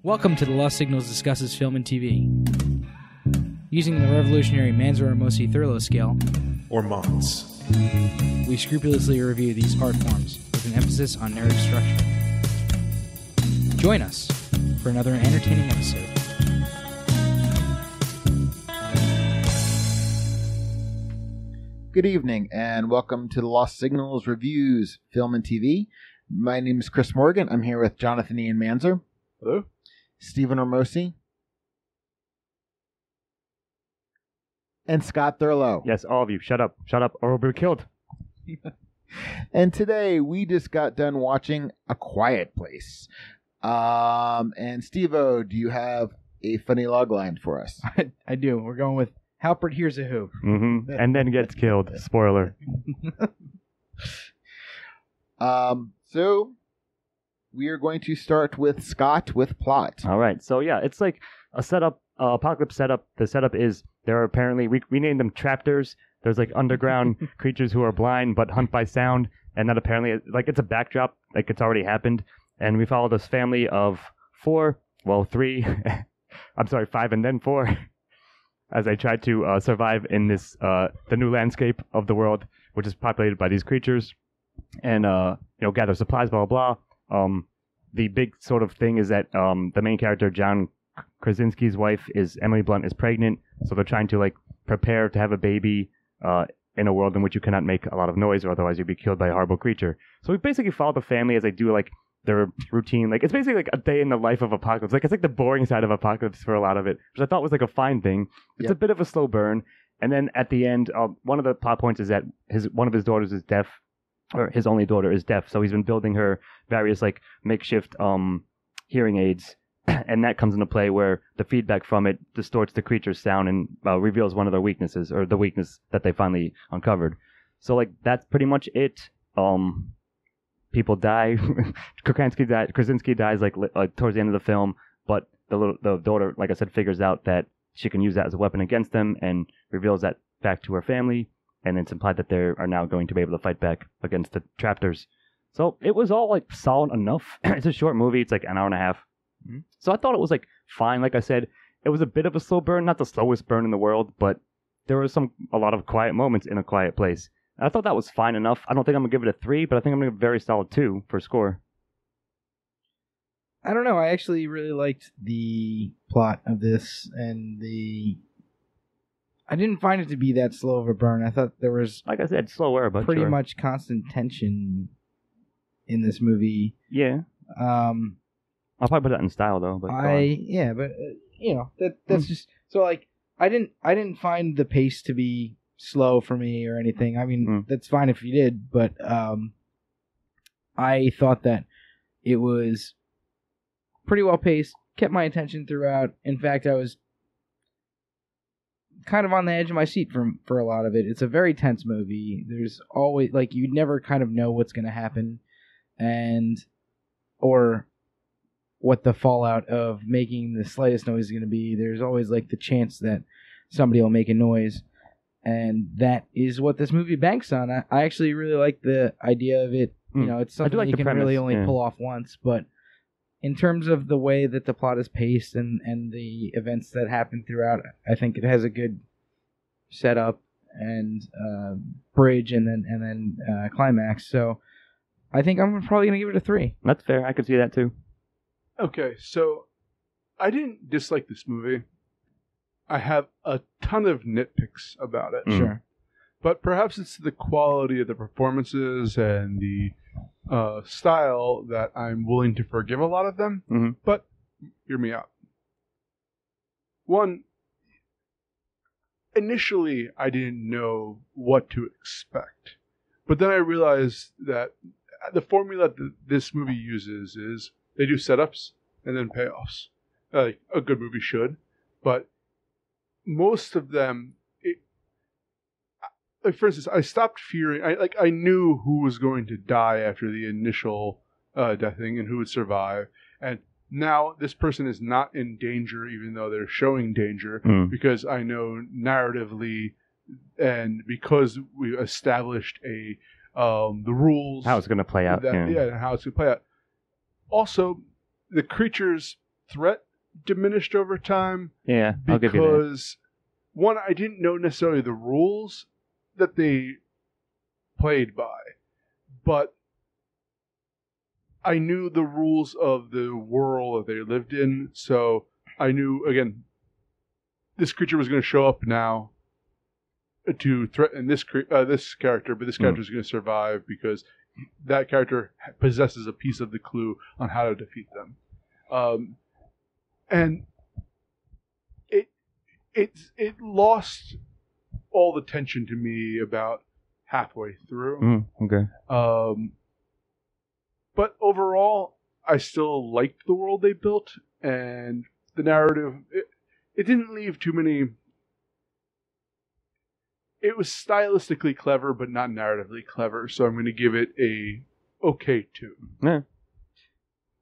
Welcome to the Lost Signals Discusses Film and TV. Using the revolutionary Manzur-Amosi Thurlow scale, or MOTS, we scrupulously review these art forms with an emphasis on narrative structure. Join us for another entertaining episode. Good evening, and welcome to the Lost Signals Reviews Film and TV. My name is Chris Morgan. I'm here with Jonathan Ian Manzur. Hello. Stephen Ormosi. And Scott Thurlow. Yes, all of you. Shut up, or we'll be killed. And today we just got done watching A Quiet Place. And Steve-O, do you have a funny log line for us? I do. We're going with Halpert Here's a Who. Mm-hmm. And then gets killed. Spoiler. So we are going to start with Scott with plot. All right. So yeah, it's like a setup, apocalypse setup. The setup is there are apparently we named them traptors. There's like underground creatures who are blind but hunt by sound, and that apparently like it's a backdrop, like it's already happened. And we follow this family of three. I'm sorry, 5 and then 4, as they try to survive in this the new landscape of the world, which is populated by these creatures, and gather supplies, blah blah blah. The big sort of thing is that the main character, John Krasinski's wife, is Emily Blunt, is pregnant, so they're trying to like prepare to have a baby in a world in which you cannot make a lot of noise, or otherwise you'll be killed by a horrible creature. So we basically follow the family as they do like their routine. Like it's basically like a day in the life of Apocalypse. Like it's like the boring side of Apocalypse for a lot of it, which I thought was like a fine thing. It's a bit of a slow burn, and then at the end, one of the plot points is that one of his daughters is deaf. Or his only daughter is deaf, so he's been building her various like makeshift hearing aids, and that comes into play where the feedback from it distorts the creature's sound and reveals one of their weaknesses, or the weakness that they finally uncovered. So like that's pretty much it. People die. Krasinski dies like towards the end of the film, but the daughter, like I said, figures out that she can use that as a weapon against them and reveals that fact to her family. And it's implied that they are now going to be able to fight back against the traptors. So it was all like solid enough. It's a short movie. It's like an hour and a half. Mm-hmm. So I thought it was like fine. Like I said, it was a bit of a slow burn, not the slowest burn in the world, but there was a lot of quiet moments in A Quiet Place. And I thought that was fine enough. I don't think I'm gonna give it a 3, but I think I'm gonna give it a very solid 2 for score. I don't know. I actually really liked the plot of this, and I didn't find it to be that slow of a burn. I thought there was, like I said, slower, but pretty much constant tension in this movie. Yeah. I'll probably put that in style though. But that's just so like I didn't find the pace to be slow for me or anything. I mean, that's fine if you did, but I thought that it was pretty well paced, kept my attention throughout. In fact, I was kind of on the edge of my seat for a lot of it. It's a very tense movie. There's always like you never kind of know what's going to happen, or what the fallout of making the slightest noise is going to be. There's always like the chance that somebody will make a noise, and that is what this movie banks on. I actually really like the idea of it. You know, it's something you can really only pull off once, but in terms of the way that the plot is paced and the events that happen throughout, I think it has a good setup and bridge and then climax. So I think I'm probably going to give it a 3. That's fair. I could see that too. Okay, so I didn't dislike this movie. I have a ton of nitpicks about it. Sure. But perhaps it's the quality of the performances and the style that I'm willing to forgive a lot of them. Mm-hmm. But hear me out. One, initially I didn't know what to expect. But then I realized that the formula that this movie uses is they do setups and then payoffs. Like a good movie should. But most of them, like for instance, I stopped fearing. I knew who was going to die after the initial deathing and who would survive, and now this person is not in danger, even though they're showing danger, because I know narratively, and because we established the rules, how it's going to play out. How it's going to play out. Also, the creature's threat diminished over time. Yeah, I'll give you that. Because one, I didn't know necessarily the rules that they played by, but I knew the rules of the world that they lived in, so I knew, again, this creature was going to show up now to threaten this character, but this character is going to survive because that character possesses a piece of the clue on how to defeat them. And it lost all the tension to me about halfway through. Okay. But overall, I still liked the world they built, and the narrative. It didn't leave too many. It was stylistically clever, but not narratively clever. So I'm going to give it a okay 2. Yeah.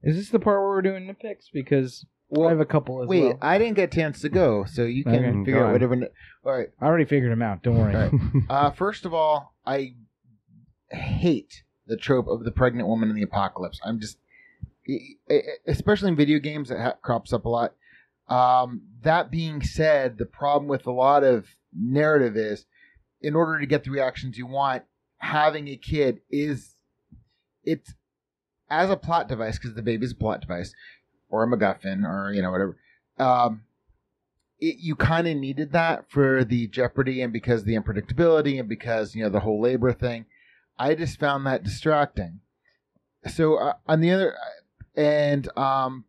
Is this the part where we're doing the picks? Because I have a couple as well. Wait, I didn't get a chance to go, so you can figure out whatever. All right. I already figured them out. Don't worry. All right. First of all, I hate the trope of the pregnant woman in the apocalypse. I'm just, especially in video games, that crops up a lot. That being said, the problem with a lot of narrative is, in order to get the reactions you want, having a kid it's as a plot device, because the baby's a plot device, or a MacGuffin, or whatever. You kind of needed that for the jeopardy, and because the unpredictability, and because the whole labor thing. I just found that distracting. So on the other,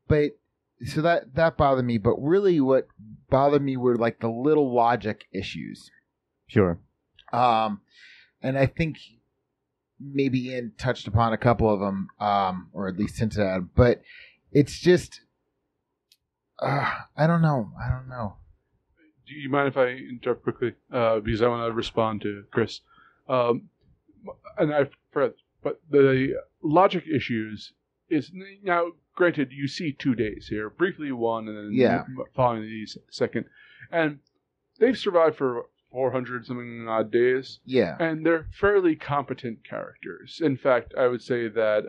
but so that bothered me. But really, what bothered me were like the little logic issues. Sure. And I think maybe Ian touched upon a couple of them, or at least hinted at them. But it's just, I don't know. Do you mind if I interrupt quickly? Because I want to respond to Chris. And I forgot, but the logic issues is now granted. You see 2 days here, briefly one, and then following these second, and they've survived for 400 something odd days. Yeah, and they're fairly competent characters. In fact, I would say that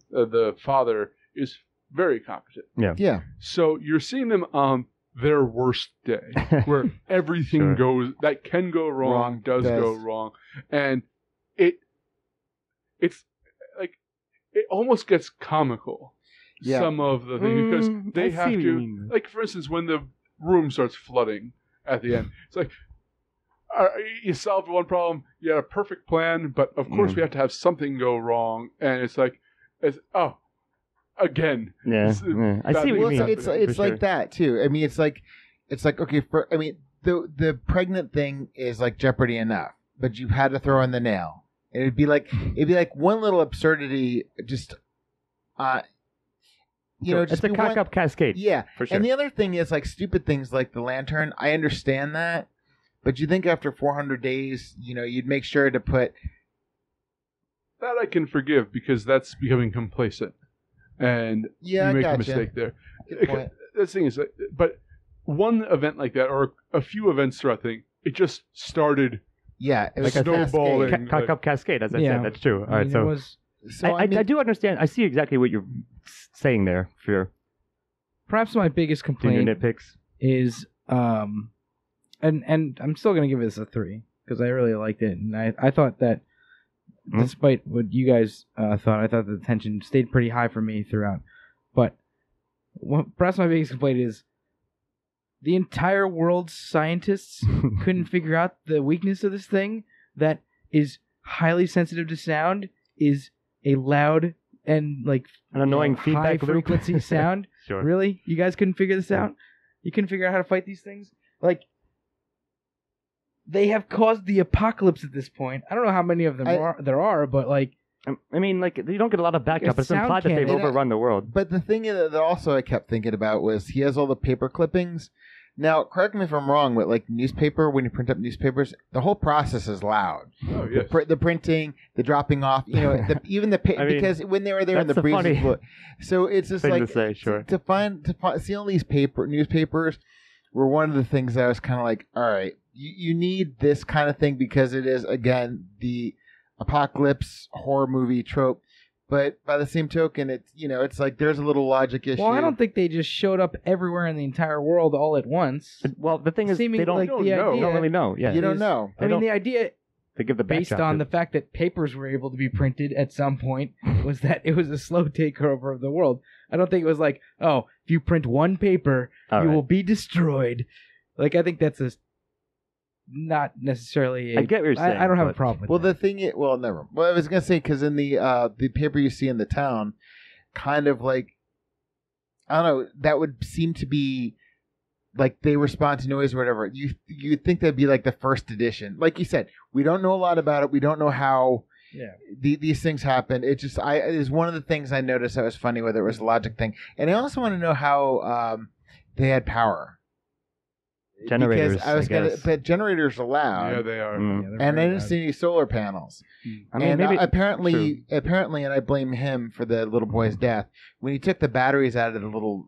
the father is very competent. Yeah. So you're seeing them on their worst day, where everything goes that can go wrong, does go wrong, and it's like it almost gets comical. Yeah. Some of the things because they have to, like for instance, when the room starts flooding at the end, it's like you solved one problem, you had a perfect plan, but of course we have to have something go wrong, and it's like again. Yeah, I see what you mean. It's like that too. I mean, it's like okay. The pregnant thing is like Jeopardy enough, but you had to throw in the nail. And it'd be like one little absurdity, just it's a cock up cascade. Yeah, for sure. And the other thing is like stupid things like the lantern. I understand that, but you think after 400 days, you'd make sure to put that. I can forgive because that's becoming complacent, and you make a mistake there. The thing is, but one event like that, or a few events throughout the thing, it just started. Yeah, it was like a snowballing. Cock up cascade, as I said. That's true. All right, so I do understand. I see exactly what you're saying there. Sure. Perhaps my biggest complaint nitpicks is, and I'm still going to give this a 3 because I really liked it, and I thought that despite what you guys thought, I thought the tension stayed pretty high for me throughout. But perhaps my biggest complaint is the entire world's scientists couldn't figure out the weakness of this thing that is highly sensitive to sound, is a loud and like an annoying high feedback frequency sound. Sure. Really? You guys couldn't figure this out? You couldn't figure out how to fight these things? Like, they have caused the apocalypse at this point. I don't know how many of them there are, but like, I mean, like, you don't get a lot of backup. It's implied that they've overrun the world. But the thing that also I kept thinking about was he has all the paper clippings, Now, correct me if I'm wrong, but like newspaper, when you print up newspapers, the whole process is loud. Oh, yes. The printing, the dropping off, even the because when they were there in the breeze, so it's just thing like to say, sure. to find see all these newspapers were one of the things that I was kind of like, all right, you need this kind of thing because it is again the apocalypse horror movie trope. But by the same token, it's like there's a little logic issue. Well, I don't think they just showed up everywhere in the entire world all at once. Well, the thing is, they don't really know. Yeah, you don't know. I mean, the idea, they give the based on the fact that papers were able to be printed at some point, was that it was a slow takeover of the world. I don't think it was like, oh, if you print one paper, you will be destroyed. Like, I think that's not necessarily. I get what you're saying. I don't have a problem with that. The thing is, never. Well, I was gonna say because in the paper you see in the town, kind of like, I don't know, that would seem to be like they respond to noise or whatever. You'd think that'd be like the first edition. Like you said, we don't know a lot about it. We don't know how these things happen. It just it is one of the things I noticed that was funny, whether it was a logic thing, and I also want to know how they had power. Generators, but generators are loud. Yeah, they are. And I didn't see any solar panels. I mean, apparently, and I blame him for the little boy's death. When he took the batteries out of the little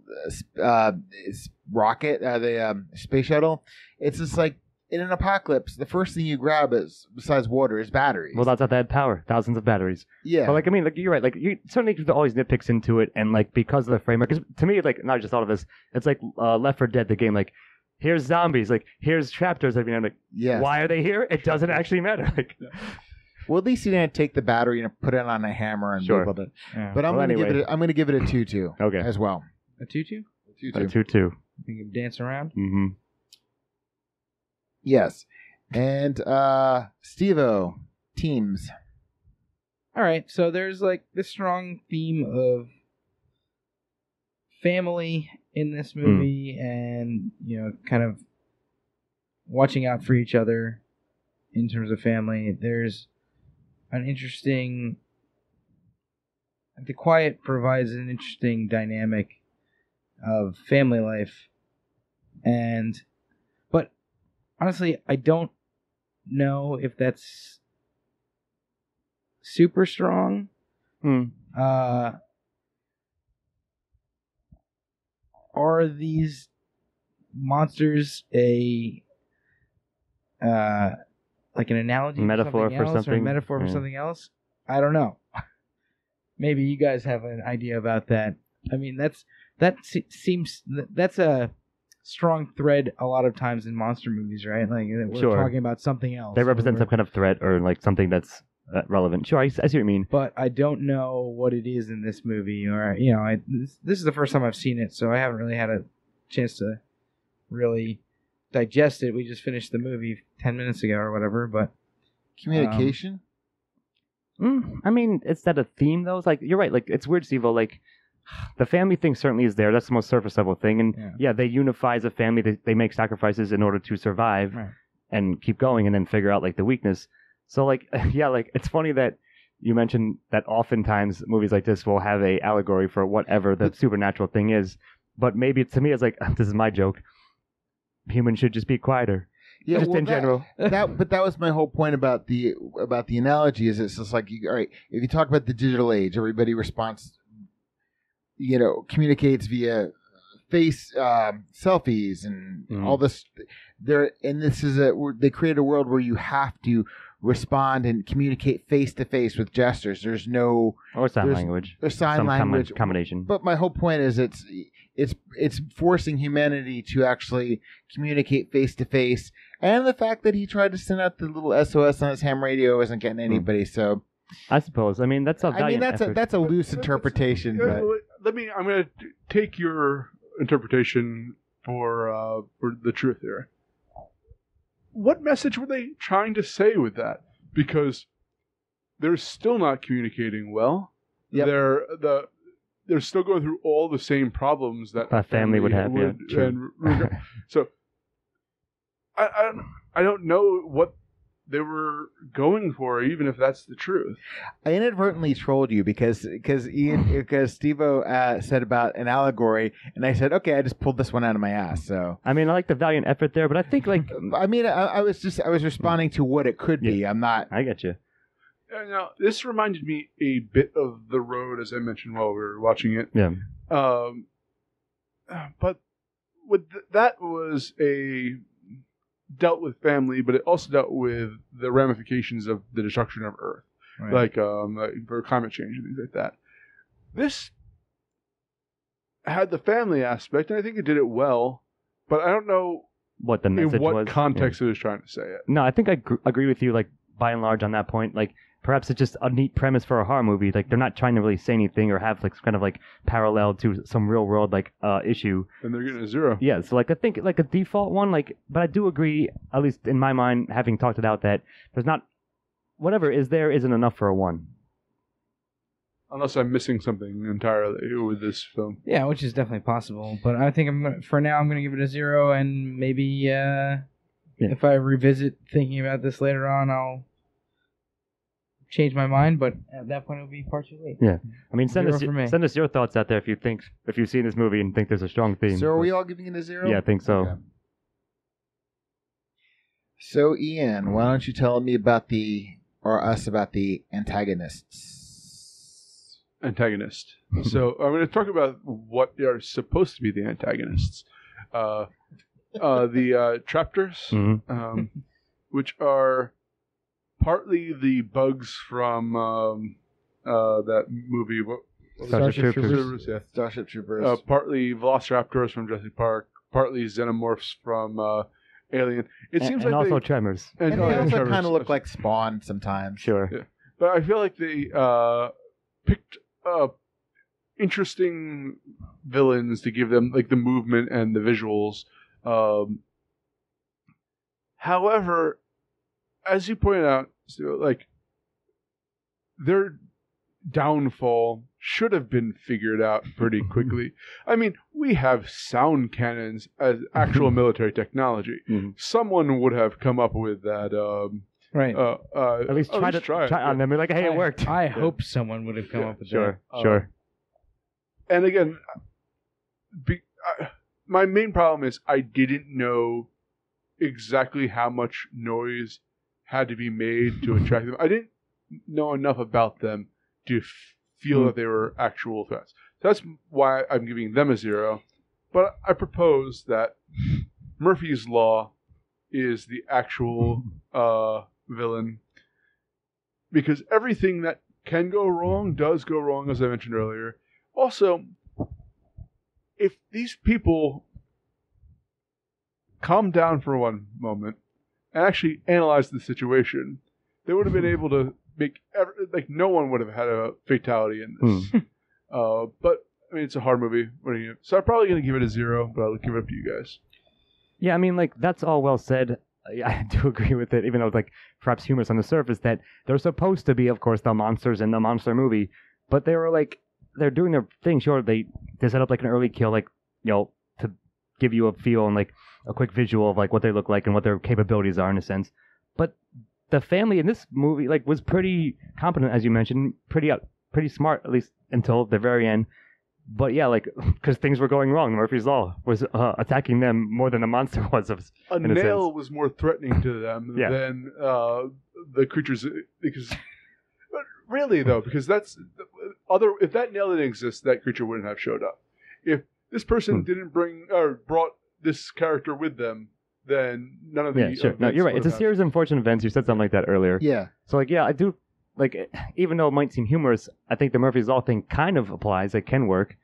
rocket, the space shuttle, it's just like in an apocalypse, the first thing you grab is, besides water, is batteries. Well, that's how they had power. Thousands of batteries. Yeah. But, you're right. Like, you certainly there's always nitpicks into it, and, because of the framework. Because to me, I just thought of this. It's like Left 4 Dead, the game, here's zombies. Here's trapdoors. Why are they here? It doesn't actually matter. Well, at least he didn't take the battery and put it on a hammer and build it. Yeah. But I'm going to give it a 2-2. Okay. As well. A 2-2? A 2-2. You can dance around? Mm-hmm. Yes. And Steve-O, teams. All right. So there's this strong theme of family in this movie and, kind of watching out for each other in terms of family. There's an interesting... The Quiet provides an interesting dynamic of family life. But honestly, I don't know if that's super strong. Are these monsters an analogy, metaphor for something, or a metaphor for something else? I don't know. Maybe you guys have an idea about that. I mean, that's a strong thread a lot of times in monster movies, right? We're talking about something else. They represent some kind of threat or something that's relevant. Sure, I see what you mean. But I don't know what it is in this movie, or this is the first time I've seen it, so I haven't really had a chance to really digest it. We just finished the movie 10 minutes ago or whatever. But communication. I mean, is that a theme though? It's you're right. It's weird, Steve-O. The family thing certainly is there. That's the most surface level thing, and they unify as a family. They make sacrifices in order to survive and keep going, and then figure out the weakness. So, it's funny that you mentioned that oftentimes movies like this will have a allegory for whatever the supernatural thing is. But maybe to me, it's this is my joke. Humans should just be quieter. Yeah, just in general. But that was my whole point about the analogy. Is it's just all right? If you talk about the digital age, everybody responds, communicates via face selfies and all this. They create a world where you have to respond and communicate face to face with gestures. There's no sign language. Or sign language combination. But my whole point is it's forcing humanity to actually communicate face to face. And the fact that he tried to send out the little SOS on his ham radio isn't getting anybody. So I suppose. I mean, that's a valiant effort. That's a loose interpretation. But I'm going to take your interpretation for the truth here. What message were they trying to say with that? Because they're still not communicating well. Yep. They're still going through all the same problems that a family would have. So I don't know what they were going for, even if that's the truth. I inadvertently trolled you because Steve-O said about an allegory, and I said, okay, I just pulled this one out of my ass. So I mean, I like the valiant effort there, but I think like I mean, I was responding to what it could be. I'm not. I get you. Now, this reminded me a bit of The Road, as I mentioned while we were watching it. Yeah. But with that was dealt with family, but it also dealt with the ramifications of the destruction of Earth, like for climate change and things like that. This had the family aspect, and I think it did it well, but I don't know what the message in what was. context it was trying to say it. No, I think I agree with you, like, by and large on that point. Like, perhaps it's just a neat premise for a horror movie. Like, they're not trying to really say anything or have, like, kind of, like, parallel to some real-world, like, issue. And they're getting a 0. Yeah, so, like, I think, like, a default one, like, but I do agree, at least in my mind, having talked it out, that there's not, whatever is there isn't enough for a 1. Unless I'm missing something entirely with this film. Yeah, which is definitely possible. But I think for now I'm gonna give it a 0, and maybe if I revisit thinking about this later on, I'll change my mind. But at that point, it'll be far too late. Yeah, I mean, send 0 for me. us your thoughts out there if you've seen this movie and think there's a strong theme. So are we all giving it a 0? Yeah, I think so. Okay. So Ian, why don't you tell me about the antagonists? Antagonist. So I'm going to talk about what are supposed to be the antagonists. The Traptors, which are partly the bugs from that movie. Starship Troopers. Yeah. Starship Troopers. Partly Velociraptors from Jurassic Park. Partly Xenomorphs from Alien. It seems and like also Tremors. And they also Tremors. kind of look like Spawn sometimes. Sure. Yeah. But I feel like they picked interesting villains to give them like the movement and the visuals. However, as you pointed out, like their downfall should have been figured out pretty quickly. I mean, we have sound cannons as actual military technology. Someone would have come up with that. Right. At least try it. on them. Be like, hey, it worked. I hope someone would have come up with that. Sure. And again, my main problem is I didn't know exactly how much noise had to be made to attract them. I didn't know enough about them to feel that they were actual threats. So that's why I'm giving them a 0. But I propose that Murphy's Law is the actual villain, because everything that can go wrong does go wrong, as I mentioned earlier. Also, if these people calm down for one moment and actually analyze the situation, they would have been able to make no one would have had a fatality in this. But I mean, it's a hard movie. So I'm probably going to give it a 0, but I'll give it up to you guys. Yeah, I mean, like, that's all well said. I do agree with it, even though it's, like, perhaps humorous on the surface, that they're supposed to be, of course, the monsters in the monster movie, but they were, like, they're doing their thing. Sure, they set up, like, an early kill, like, to give you a feel and, like, a quick visual of, like, what they look like and what their capabilities are, in a sense. But the family in this movie, like, was pretty competent, as you mentioned, pretty smart, at least until the very end. But yeah, like, because things were going wrong. Murphy's Law was attacking them more than the monster was. A nail was more threatening to them than the creatures. Because really, though, because that's if that nail didn't exist, that creature wouldn't have showed up. If this person didn't brought this character with them, then none of the sure. No, you're right. It's a series of unfortunate events. You said something like that earlier. Yeah. So like, yeah, I do. Like, even though it might seem humorous, I think the Murphy's Law thing kind of applies. It can work.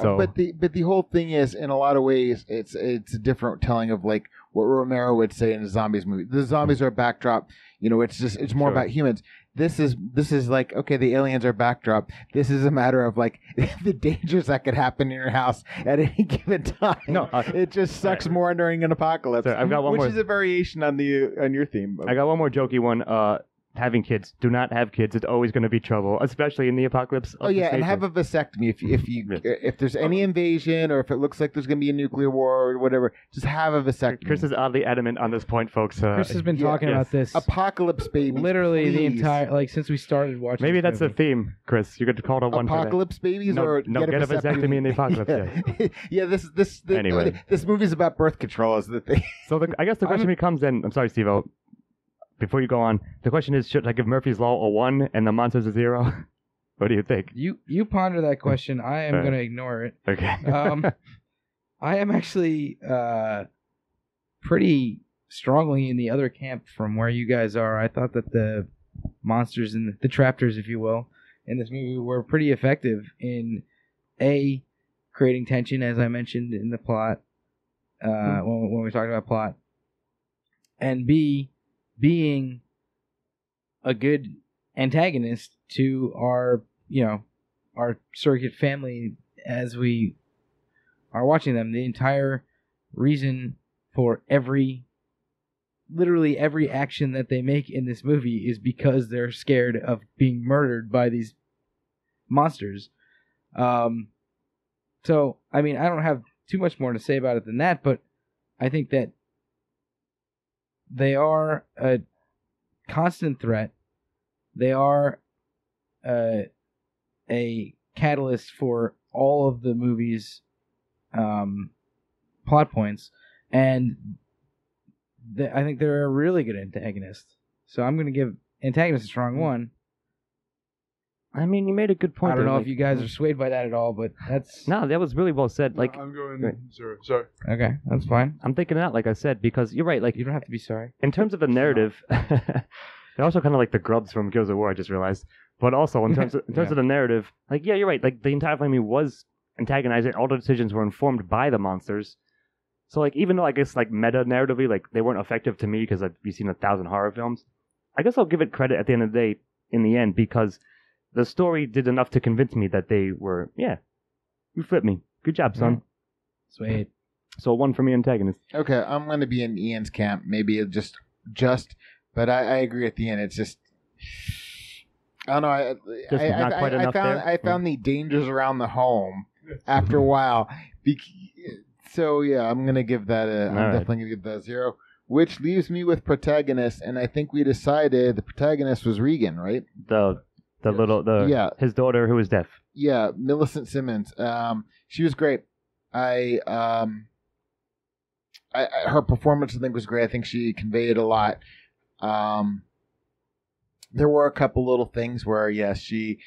So, but the whole thing is, in a lot of ways, it's a different telling of like what Romero would say in the zombies movie. The zombies are a backdrop. It's more about humans. This is like, okay, the aliens are backdrop. This is a matter of like the dangers that could happen in your house at any given time. No, it just sucks more during an apocalypse. I've got one which more. is a variation on your theme. I got one more jokey one. having kids. Do not have kids. It's always going to be trouble, especially in the apocalypse. Oh yeah, and have a vasectomy if there's any invasion or if it looks like there's going to be a nuclear war or whatever. Just have a vasectomy. Chris is oddly adamant on this point, folks. Chris has been talking about this apocalypse babies. Literally please. the entire since we started watching. Maybe that's movie. the theme, Chris. You get to call it a one. Apocalypse babies, no, or no, get a vasectomy in the apocalypse. Yeah, Anyway. this movie's about birth control, is the thing. So I guess the question becomes then. I'm sorry, Steve-O. Before you go on, the question is: should I give Murphy's Law a 1 and the monsters a 0? What do you think? You ponder that question. I am going to ignore it. Okay. I am actually pretty strongly in the other camp from where you guys are. I thought that the monsters and the traptors, if you will, in this movie were pretty effective in creating tension, as I mentioned in the plot when we talked about plot, and B, being a good antagonist to our surrogate family as we are watching them. The entire reason for literally every action that they make in this movie is because they're scared of being murdered by these monsters. So, I mean, I don't have too much more to say about it than that, but I think that they are a constant threat. They are a catalyst for all of the movie's plot points, and I think they're a really good antagonist. So I'm going to give Antagonist a strong 1. I mean, you made a good point. I don't know if you guys are swayed by that at all, but that's... No, that was really well said. Like, I'm going 0. Sorry. Okay, that's fine. I'm thinking that, like I said, because you're right. Like, You don't have to be sorry. in terms of the narrative, they're also kind of like the grubs from Gears of War, I just realized. But also, in terms of the narrative, like, yeah, you're right. Like, the entire family was antagonizing. All the decisions were informed by the monsters. So, like, even though I guess, like, meta-narratively, like, they weren't effective to me because I've seen 1,000 horror films, I guess I'll give it credit at the end of the day, in the end, because the story did enough to convince me that they were, you flipped me. Good job, son. Sweet. So 1 for me, Antagonist. Okay, I'm going to be in Ian's camp. Maybe it just, but I agree at the end. It's just, I don't know. I found the dangers around the home after a while. So yeah, I'm going to give that I'm definitely going to give that a 0. Which leaves me with Protagonist, and I think we decided the protagonist was Regan, right? His daughter who was deaf. Yeah, Millicent Simmons. She was great. Her performance, I think, was great. I think she conveyed a lot. There were a couple little things where, yes, she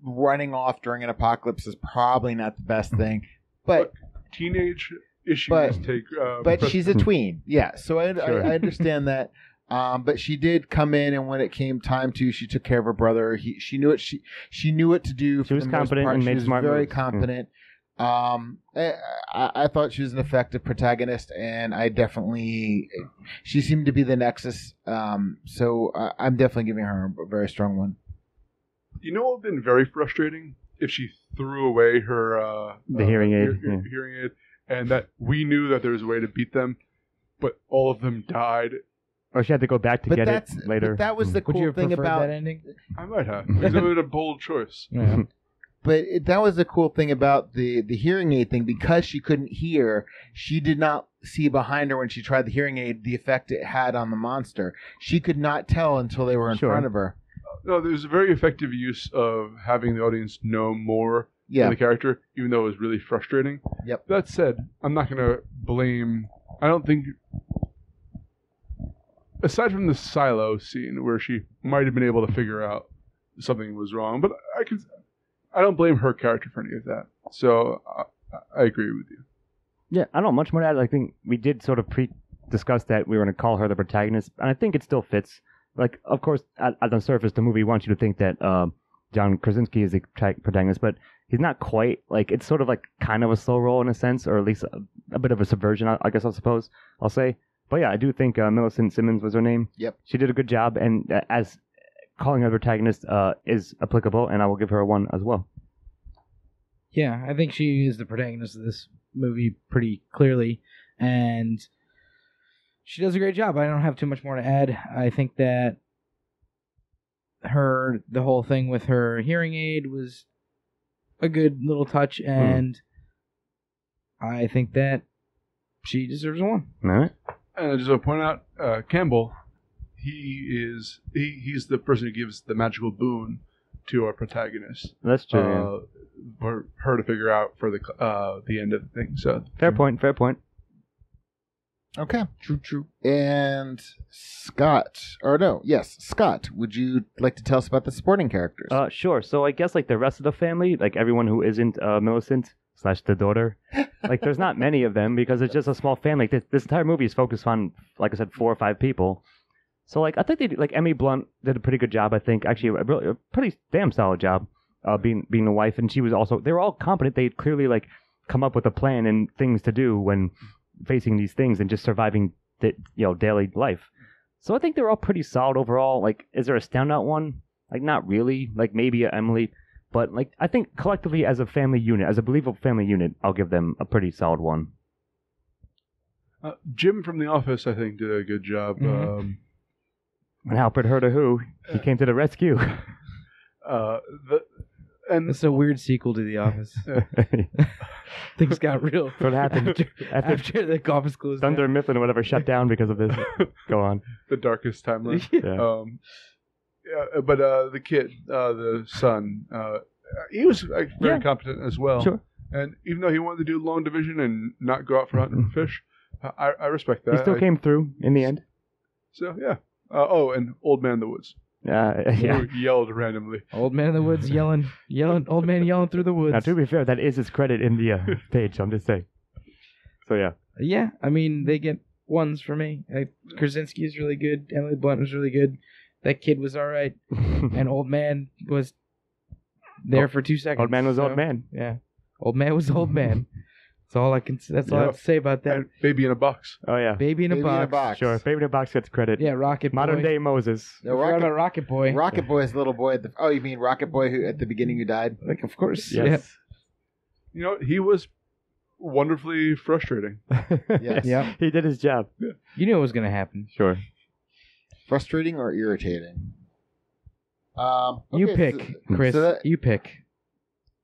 running off during an apocalypse is probably not the best thing, but teenage issues take. But she's a tween, yeah. So I understand that. But she did come in, and when it came time to, she took care of her brother. She knew what to do. She was competent and made smart moves. Very competent. I thought she was an effective protagonist, and she seemed to be the nexus. So I'm definitely giving her a very strong 1. You know what would have been very frustrating? If she threw away her hearing aid. Hearing aid, and that we knew that there was a way to beat them, but all of them died. Or she had to go back to get it later. But that was the cool thing about that ending. I might have. Because it was a bold choice. Yeah. But that was the cool thing about the hearing aid thing. Because she couldn't hear, she did not see behind her when she tried the hearing aid the effect it had on the monster. She could not tell until they were in front of her. No, there's a very effective use of having the audience know more of the character, even though it was really frustrating. Yep. That said, I'm not going to blame... I don't think... Aside from the silo scene where she might have been able to figure out something was wrong, but I don't blame her character for any of that. So I agree with you. Yeah, I don't know much more to add. I think we did sort of discuss that we were going to call her the protagonist, and I think it still fits. Like, of course, on the surface, the movie wants you to think that John Krasinski is the protagonist, but he's not quite. Like, it's sort of like kind of a slow roll in a sense, or at least a bit of a subversion, I guess I'll say. But yeah, I do think Millicent Simmons was her name. Yep. She did a good job, and as calling her the protagonist is applicable, and I will give her a 1 as well. Yeah, I think she is the protagonist of this movie pretty clearly, and she does a great job. I don't have too much more to add. I think that the whole thing with her hearing aid was a good little touch, and I think that she deserves one. All right. And I just want to point out, Campbell, he's the person who gives the magical boon to our protagonist. That's true. For her to figure out for the end of the thing. So Fair point. Okay. True. And Scott, would you like to tell us about the supporting characters? Sure. So I guess like the rest of the family, like everyone who isn't Millicent / the daughter, like there's not many of them because it's just a small family. This entire movie is focused on, like I said, 4 or 5 people. So like I think Emily Blunt did a pretty good job. I think actually a pretty damn solid job being a wife, and they were all competent. They clearly like come up with a plan and things to do when facing these things and just surviving daily life. So I think they're all pretty solid overall. Like, is there a standout one? Like, not really. Like maybe Emily, but like I think collectively as a family unit, as a believable family unit, I'll give them a pretty solid one. Jim from The Office, I think, did a good job. Mm-hmm. And Alfred heard of who? He came to the rescue. It's a weird sequel to The Office. Things got real. What happened after the office closed Thunder down. Mifflin or whatever shut down because of this. Go on. The darkest timeline. Yeah. But the kid, the son, he was very competent as well. Sure. And even though he wanted to do long division and not go out for hunting fish, I respect that. He still came through in the end. So yeah. And Old Man in the Woods. Yeah. Who yelled randomly. Old Man in the Woods yelling, old man yelling through the woods. Now, to be fair, that is his credit in the page, I'm just saying. So, yeah. Yeah, I mean, they get ones for me. Krasinski is really good. Emily Blunt was really good. That kid was all right. And Old Man was there for 2 seconds. Old Man was Old Man. Yeah. Old Man was Old Man. That's all I have to say about that. And Baby in a Box. Oh, yeah. Baby in a box. Sure. Baby in a Box gets credit. Yeah, Rocket Boy. Modern day Moses. No, Forgot about Rocket Boy. Rocket Boy's little boy. You mean Rocket Boy who at the beginning who died? Like, of course. Yes. You know, he was wonderfully frustrating. Yes. Yeah. He did his job. Yeah. You knew it was going to happen. Sure. Frustrating or irritating? You Okay, pick, Chris. You pick.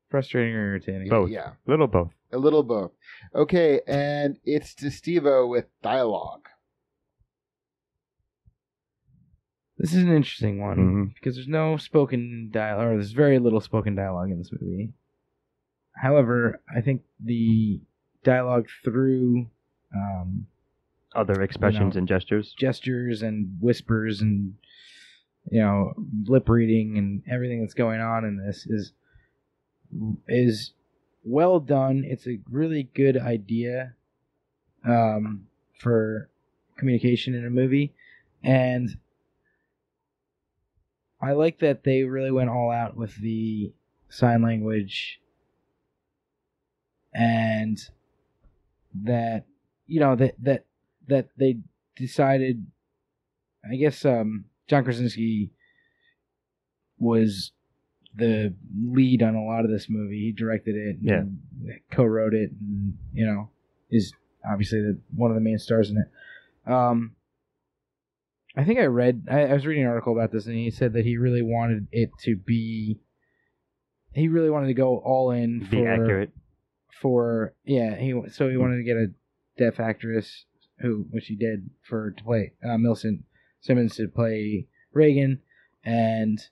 Frustrating or irritating? Both. Yeah. Little both. A little both. Okay, and it's to Steve-O with dialogue. This is an interesting one because there's no spoken dialogue, or there's very little spoken dialogue in this movie. However, I think the dialogue through other expressions and gestures and whispers and lip reading and everything that's going on in this is well done. It's a really good idea for communication in a movie, and I like that they really went all out with the sign language, and that that they decided. I guess John Krasinski was the lead on a lot of this movie. He directed it, and co-wrote it, and is obviously one of the main stars in it. I think I was reading an article about this, and he said that he really wanted it to be. He really wanted to go all in be accurate. He wanted to get a deaf actress which he did to play Millicent Simmons to play Reagan, and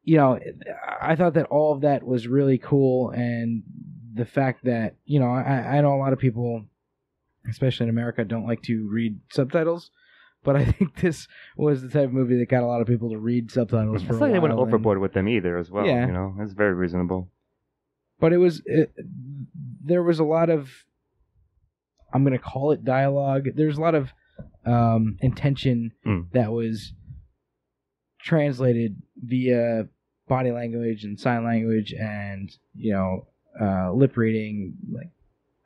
I thought that all of that was really cool, and the fact that I know a lot of people, especially in America, don't like to read subtitles, but I think this was the type of movie that got a lot of people to read subtitles for a while. It's like they went overboard with them either as well. Yeah. It's very reasonable. But there was a lot of, I'm going to call it dialogue. There's a lot of intention that was translated via body language and sign language and lip reading, like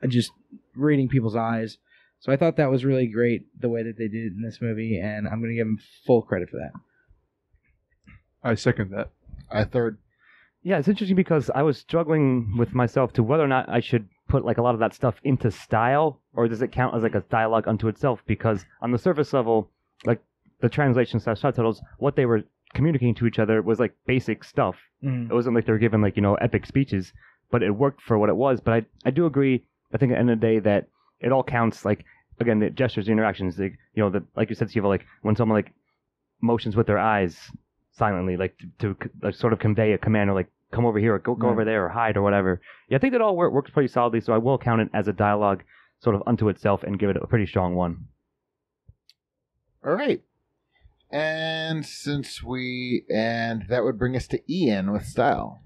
just reading people's eyes. So I thought that was really great the way that they did it in this movie, and I'm going to give them full credit for that. I second that. I third. Yeah, it's interesting because I was struggling with myself to whether or not I should put like a lot of that stuff into style, or does it count as like a dialogue unto itself? Because on the surface level, like the translation / subtitles, what they were communicating to each other was like basic stuff. It wasn't like they were given like, epic speeches, but it worked for what it was. But I do agree, I think at the end of the day that it all counts, like, again, the gestures, the interactions, like, like you said, Steve, like when someone like motions with their eyes silently, like to like, sort of convey a command, or like come over here, or go over there, or hide, or whatever. Yeah, I think that all works pretty solidly, so I will count it as a dialogue sort of unto itself and give it a pretty strong 1. All right. And that would bring us to Ian with style.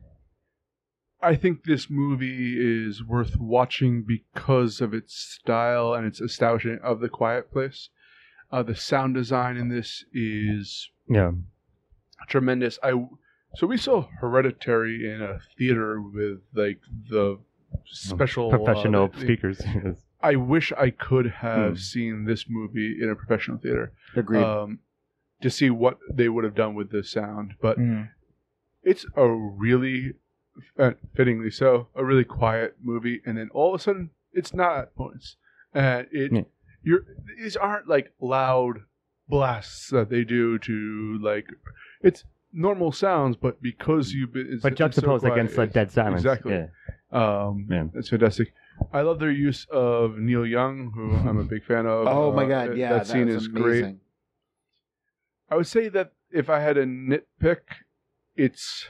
I think this movie is worth watching because of its style and its establishment of The Quiet Place. The sound design in this is tremendous. So we saw Hereditary in a theater with like the special professional speakers. I wish I could have seen this movie in a professional theater. Agreed. To see what they would have done with the sound, but it's a really fittingly so a really quiet movie, and then all of a sudden it's not at points, and these aren't like loud blasts that they do to like it's normal sounds, but because but juxtaposed against like dead silence. Exactly. It's fantastic. I love their use of Neil Young, who I'm a big fan of. Oh my god, yeah, that scene is amazing. great. I would say that if I had a nitpick, it's...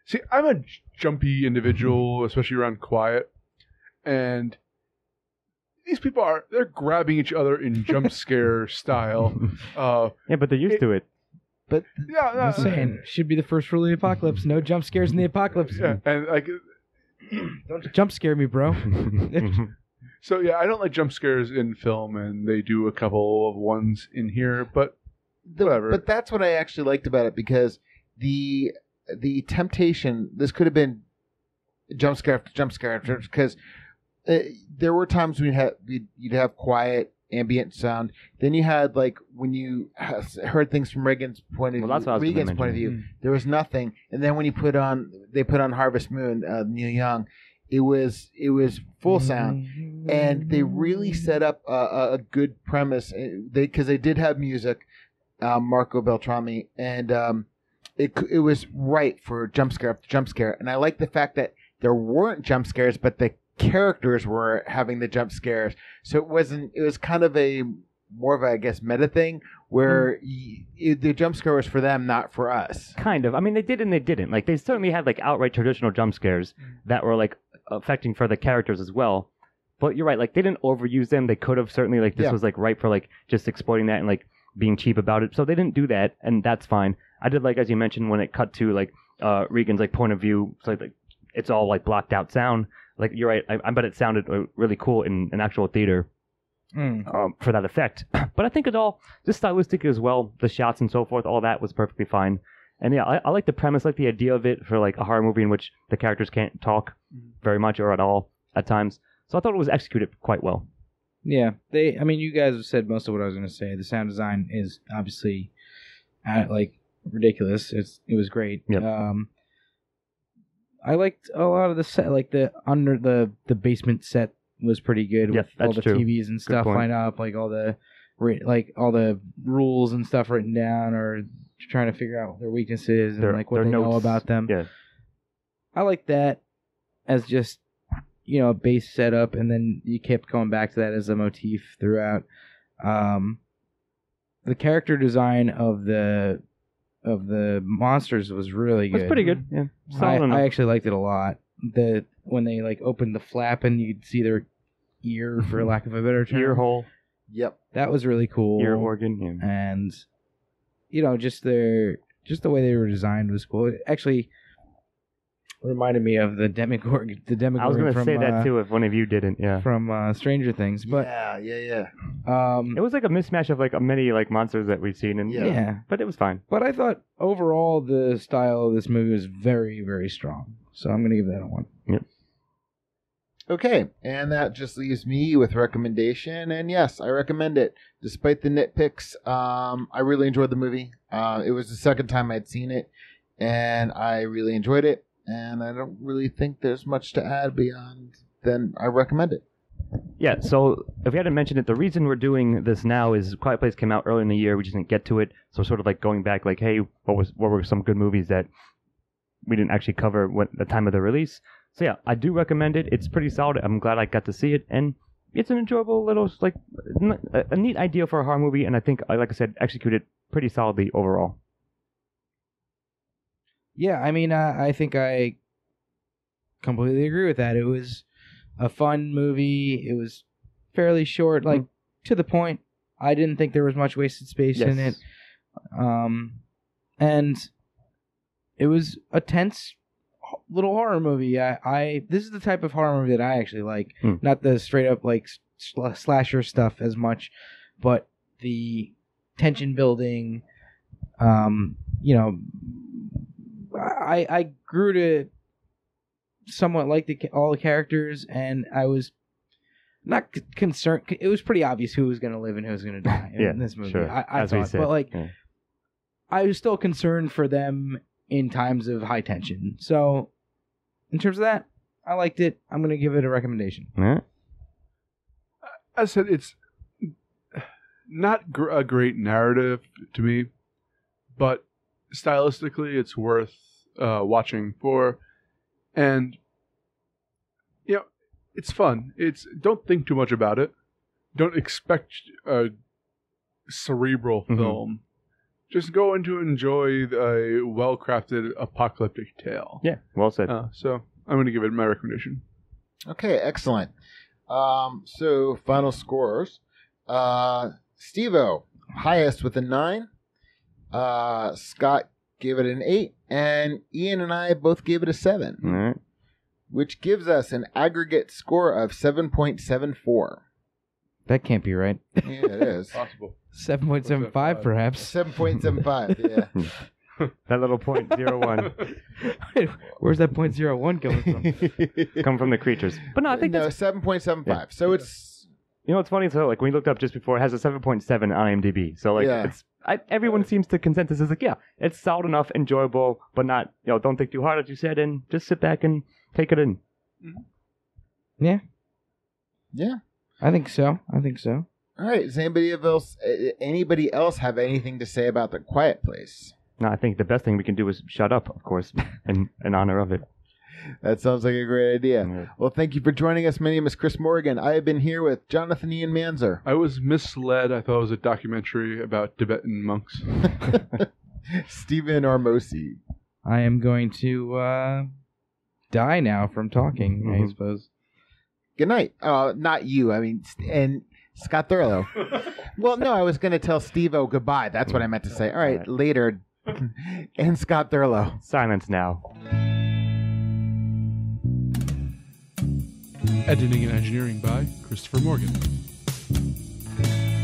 See, I'm a jumpy individual, especially around quiet, and these people they're grabbing each other in jump scare style. Yeah, but they're used to it. But I'm saying, should be the first rule of the apocalypse. No jump scares in the apocalypse. Yeah, and like... Don't jump scare me, bro. So yeah, I don't like jump scares in film, and they do a couple of ones in here, but whatever. But that's what I actually liked about it, because the temptation, this could have been jump scare after jump scare after, because there were times you'd have quiet ambient sound. Then you had like when you heard things from Regan's point of view, there was nothing. And then when they put on Harvest Moon, Neil Young, it was full sound, and they really set up a good premise. Because they did have music, Marco Beltrami, and it was right for jump scare after jump scare. And I like the fact that there weren't jump scares, but the characters were having the jump scares, so it was kind of more of a, I guess, meta thing where the jump scare was for them, not for us. Kind of. I mean, they did and they didn't. Like, they certainly had like outright traditional jump scares that were like affecting for the characters as well. But you're right. Like, they didn't overuse them. They could have certainly, like, this was like right for like just exploiting that and like being cheap about it. So they didn't do that, and that's fine. I did like, as you mentioned, when it cut to like Regan's like point of view. It's like it's all like blocked out sound. Like, you're right. I bet it sounded really cool in an actual theater for that effect. But I think it all, just stylistic as well, the shots and so forth, all that was perfectly fine. And yeah, I like the premise, like the idea of it for like a horror movie in which the characters can't talk very much or at all at times. So I thought it was executed quite well. Yeah. You guys have said most of what I was going to say. The sound design is obviously like ridiculous. It was great. Yep. I liked a lot of the set, like the basement set was pretty good with all the true. TVs and stuff lined up, like all the rules and stuff written down, or trying to figure out what their weaknesses and like what they know about them. Yeah. I like that as just a base setup, and then you kept going back to that as a motif throughout. The character design of the monsters was really good. It's pretty good. Yeah, I actually liked it a lot. When they like opened the flap and you'd see their ear, for lack of a better term, ear hole. Yep, that was really cool. Ear organ, yeah. And just the way they were designed was cool. It actually reminded me of the Demogorgon. I was going to say that too if one of you didn't. Yeah, from Stranger Things. But yeah. It was like a mismatch of like many like monsters that we've seen, and but it was fine. But I thought overall the style of this movie was very, very strong. So I'm going to give that a 1. Yep. Okay, and that just leaves me with recommendation, and yes, I recommend it. Despite the nitpicks, I really enjoyed the movie. It was the second time I'd seen it, and I really enjoyed it. And I don't really think there's much to add beyond than I recommend it. Yeah, so if we hadn't mentioned it, the reason we're doing this now is Quiet Place came out early in the year. We just didn't get to it. So sort of like going back, like, hey, what were some good movies that we didn't actually cover at the time of the release? So yeah, I do recommend it. It's pretty solid. I'm glad I got to see it. And it's an enjoyable little, like, a neat idea for a horror movie. And I think, like I said, executed pretty solidly overall. Yeah, I mean, I think I completely agree with that. It was a fun movie. It was fairly short, like to the point. I didn't think there was much wasted space in it. And it was a tense little horror movie. This is the type of horror movie that I actually like. Not the straight up like slasher stuff as much, but the tension building. You know, I grew to somewhat like all the characters, and I was not concerned. It was pretty obvious who was going to live and who was going to die in this movie. Sure. I thought, but like, I was still concerned for them in times of high tension. So, in terms of that, I liked it. I'm going to give it a recommendation. Yeah. I said it's not a great narrative to me, but stylistically, it's worth watching for. And, you know, it's fun. Don't think too much about it. Don't expect a cerebral film. Just go in to enjoy a well-crafted apocalyptic tale. Yeah, well said. So I'm going to give it my recommendation. Okay, excellent. So final scores. Steve-O, highest with a 9. Scott gave it an 8, and Ian and I both gave it a 7, All right. which gives us an aggregate score of 7.74. That can't be right. Yeah, it is. Possible. 7.75 perhaps. 7.75, yeah. That little 0.01 Where's that 0.01 coming from? come from the creatures. But no, I think that's... 7.75. Yeah. So it's... You know what's funny? So like when we looked up just before, it has a 7.7 on IMDb. So like it's everyone seems to consensus is like, yeah, it's solid enough, enjoyable, but not, don't think too hard, as you said, and just sit back and take it in. Yeah. Yeah. I think so. All right. Does anybody else have anything to say about The Quiet Place? No, I think the best thing we can do is shut up, of course, in honor of it. That sounds like a great idea. Yeah. Well, thank you for joining us. My name is Chris Morgan. I have been here with Jonathan Ian Manzer. I was misled. I thought it was a documentary about Tibetan monks. Stephen Armosi. I am going to die now from talking, I suppose. Good night. Not you. I mean, and Scott Thurlow. Well, no, I was going to tell Steve-O goodbye. That's what I meant to say. All right, later. And Scott Thurlow. Silence now. Editing and engineering by Christopher Morgan.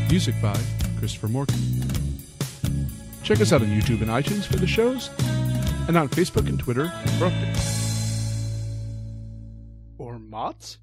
Music by Christopher Morgan. Check us out on YouTube and iTunes for the shows, and on Facebook and Twitter for updates. Or mods?